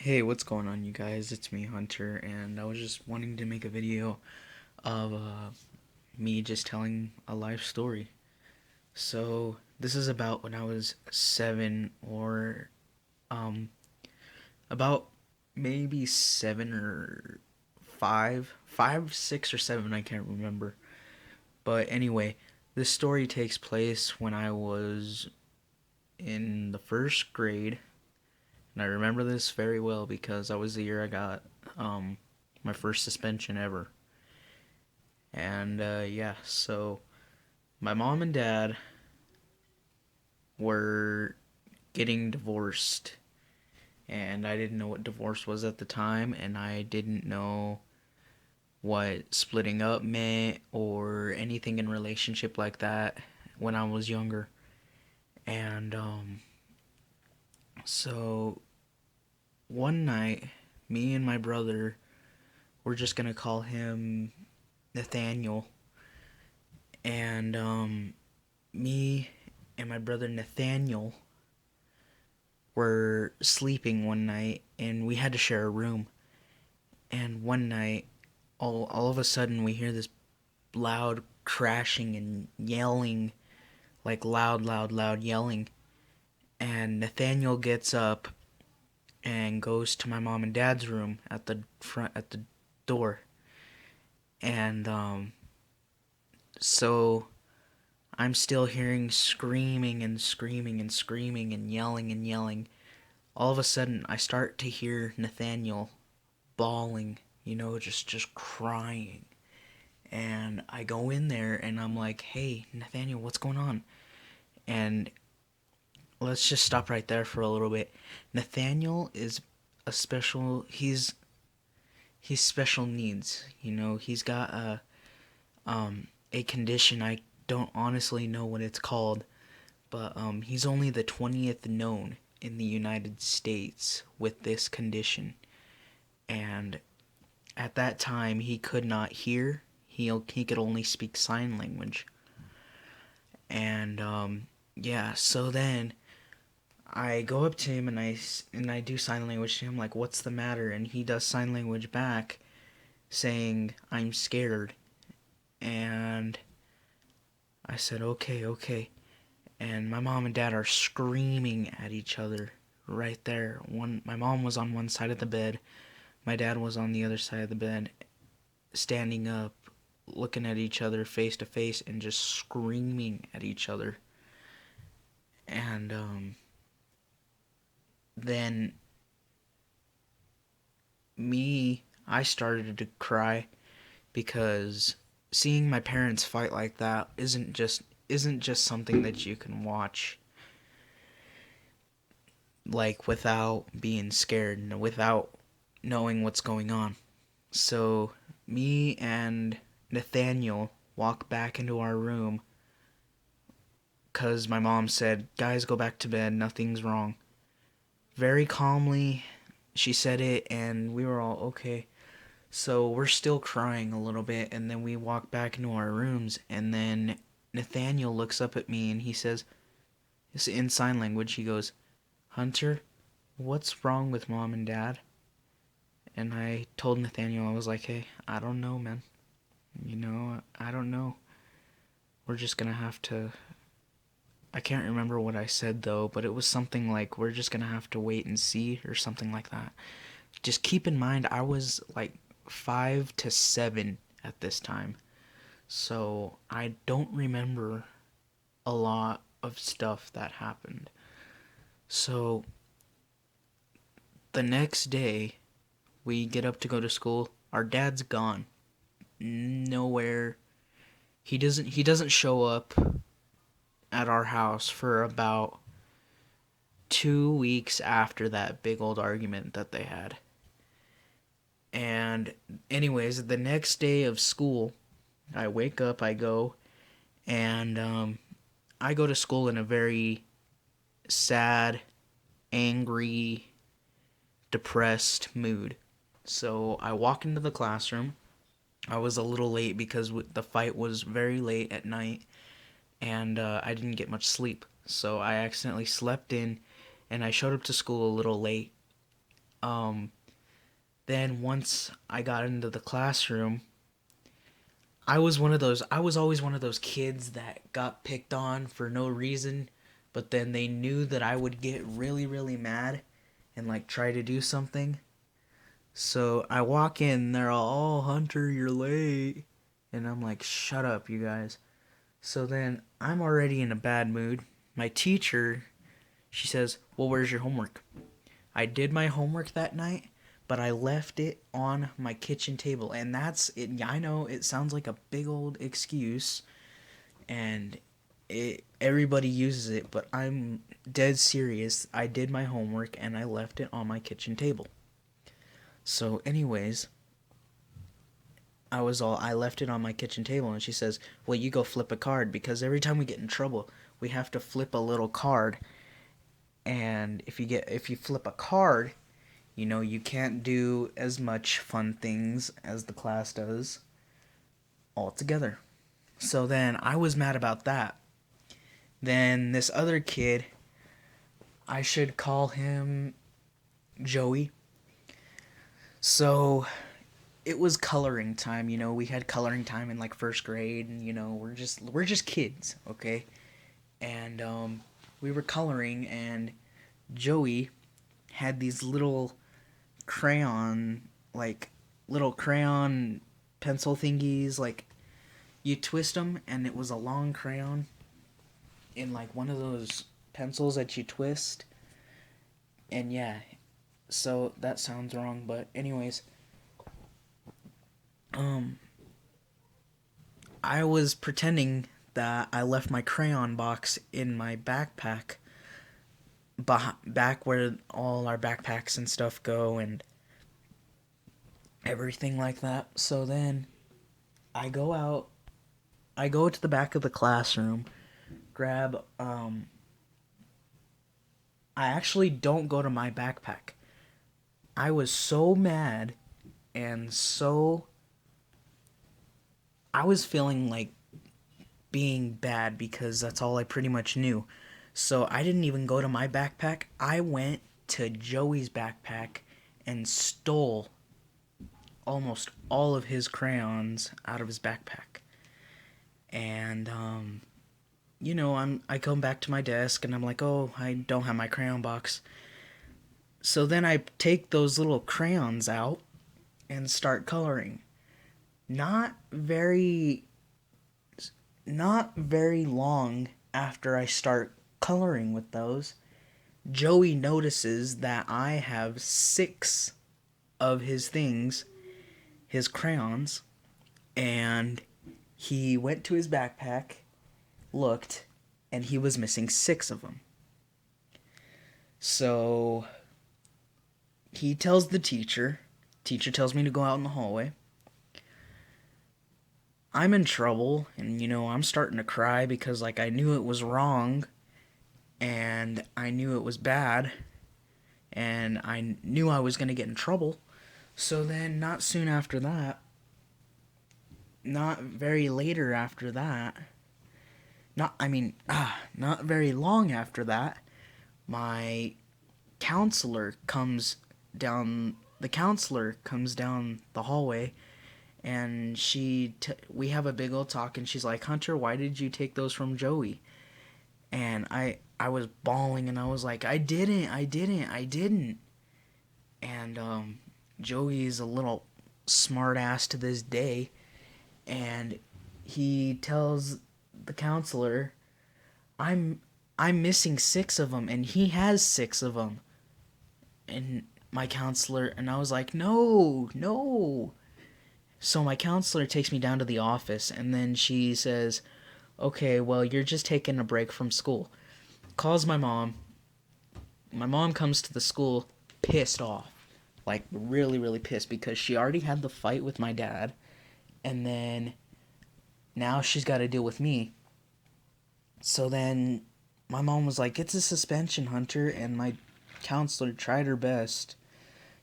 Hey, what's going on, you guys? It's me, Hunter, and I was just wanting to make a video of me just telling a life story. So, this is about when I was 7 or um about maybe 7 or 5, 6 or 7, I can't remember. But anyway, this story takes place when I was in the first grade, and I remember this very well because that was the year I got um my first suspension ever. And yeah, so my mom and dad were getting divorced, and I didn't know what divorce was at the time, and I didn't know what splitting up meant or anything in relationship like that when I was younger. And so one night, me and my brother, we're just gonna call him Nathaniel, and me and my brother Nathaniel were sleeping one night and we had to share a room. And one night, all of a sudden, we hear this loud crashing and yelling, like loud yelling. And Nathaniel gets up and goes to my mom and dad's room at the front, at the door. And so I'm still hearing screaming and screaming and screaming and yelling and yelling. All of a sudden, I start to hear Nathaniel bawling, just crying. And I go in there and I'm like, "Hey, Nathaniel, what's going on?" And let's just stop right there for a little bit. Nathaniel is a special he's special needs. He's got a condition. I don't honestly know what it's called, but he's only the 20th known in the United States with this condition. And at that time he could not hear. He could only speak sign language. And yeah, so then I go up to him and I do sign language to him, like, "What's the matter?" And he does sign language back saying, "I'm scared." And I said, "Okay, okay." And my mom and dad are screaming at each other right there. My mom was on one side of the bed, my dad was on the other side of the bed, standing up, looking at each other face to face and just screaming at each other. And then I started to cry because seeing my parents fight like that isn't just something that you can watch, like, without being scared and without knowing what's going on. So me and Nathaniel walk back into our room because my mom said, "Guys, go back to bed, nothing's wrong." Very calmly she said it, and we were all okay. So we're still crying a little bit, and then we walk back into our rooms, and then Nathaniel looks up at me and he says, in sign language, he goes, "Hunter, what's wrong with mom and dad?" And I told Nathaniel, I was like, "Hey, I don't know, man. I don't know. We're just gonna have to." I can't remember what I said though, but it was something like, "We're just gonna have to wait and see," or something like that. Just keep in mind, I was like 5 to 7 at this time. So I don't remember a lot of stuff that happened. So the next day, we get up to go to school. Our dad's gone. Nowhere. He doesn't show up at our house for about 2 weeks after that big old argument that they had. And anyways, the next day of school, I wake up, I go, and I go to school in a very sad, angry, depressed mood. So I walk into the classroom. I was a little late because the fight was very late at night, and I didn't get much sleep. So I accidentally slept in, and I showed up to school a little late. Um, then once I got into the classroom, I was always one of those kids that got picked on for no reason, but then they knew that I would get really, really mad and like try to do something. So I walk in, they're all, "Oh, Hunter, you're late." And I'm like, "Shut up, you guys." So then I'm already in a bad mood. My teacher, she says, "Well, where's your homework?" I did my homework that night, but I left it on my kitchen table. And that's it. I know it sounds like a big old excuse, and everybody uses it, but I'm dead serious. I did my homework and I left it on my kitchen table. So, anyways, I left it on my kitchen table, and she says, "Well, you go flip a card, because every time we get in trouble, we have to flip a little card. And if you flip a card, you can't do as much fun things as the class does all together." So then I was mad about that. Then this other kid, I should call him Joey. So it was coloring time. We had coloring time in like first grade, and we're just kids, okay? And we were coloring, and Joey had these crayon like little crayon pencil thingies, like you twist them, and it was a long crayon in like one of those pencils that you twist. And yeah, so that sounds wrong, but anyways, um I was pretending that I left my crayon box in my backpack, back where all our backpacks and stuff go and everything like that. So then I go out, I go to the back of the classroom, grab I actually don't go to my backpack. I was so mad, and I was feeling like being bad because that's all I pretty much knew. So I didn't even go to my backpack. I went to Joey's backpack and stole almost all of his crayons out of his backpack. And I come back to my desk and I'm like, "Oh, I don't have my crayon box." So then I take those little crayons out and start coloring. Not very not very long after I start coloring with those, Joey notices that I have 6 of his things, his crayons, and he went to his backpack, looked, and he was missing 6 of them. So he tells the teacher. Teacher tells me to go out in the hallway. I'm in trouble, and I'm starting to cry because like I knew it was wrong, and I knew it was bad, and I knew I was going to get in trouble. So then, not soon after that, not very later after that, not very long after that, my counselor comes down the hallway, and we have a big old talk, and she's like, "Hunter, why did you take those from Joey?" And I was bawling, and I was like, I didn't." And Joey is a little smart ass to this day, and he tells the counselor, "I'm I'm missing 6 of them, and he has 6 of them." And my counselor and I was like, "No, no." So my counselor takes me down to the office, and then she says, "Okay, well, you're just taking a break from school." Calls my mom. My mom comes to the school pissed off. Like really, really pissed because she already had the fight with my dad, and then now she's got to deal with me. So then my mom was like, "It's a suspension, Hunter," and my counselor tried her best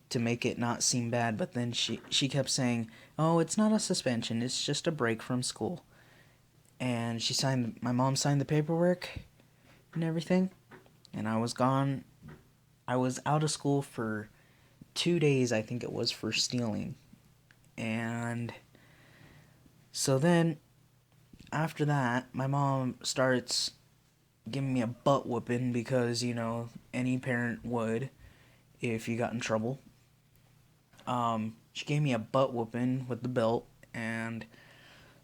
to make it not seem bad, but then she kept saying, "Oh, it's not a suspension, it's just a break from school." And my mom signed the paperwork and everything, and I was gone. I was out of school for 2 days, I think it was, for stealing. And so then, after that, my mom starts giving me a butt whooping because, any parent would if you got in trouble. She gave me a butt whooping with the belt. And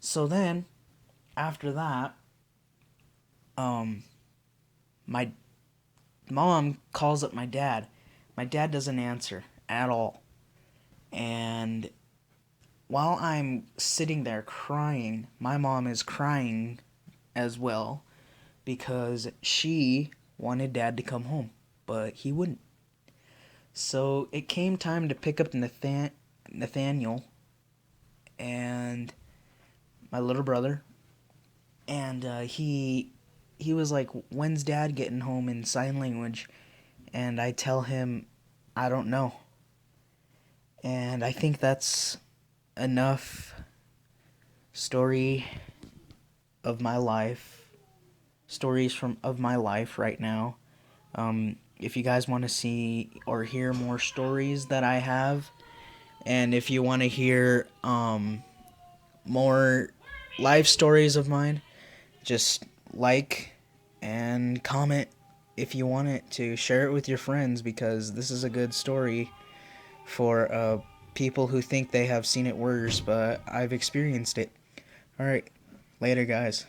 so then, after that, um, my mom calls up my dad. My dad doesn't answer at all. And while I'm sitting there crying, my mom is crying as well because she wanted dad to come home, but he wouldn't. So it came time to pick up Nathaniel and my little brother, and he was like, "When's dad getting home?" in sign language, and I tell him, "I don't know." And I think that's enough story of my life, stories from of my life right now. If you guys want to see or hear more stories that I have, and if you want to hear more life stories of mine, just like and comment if you want it to. Share it with your friends because this is a good story for people who think they have seen it worse, but I've experienced it. Alright, later, guys.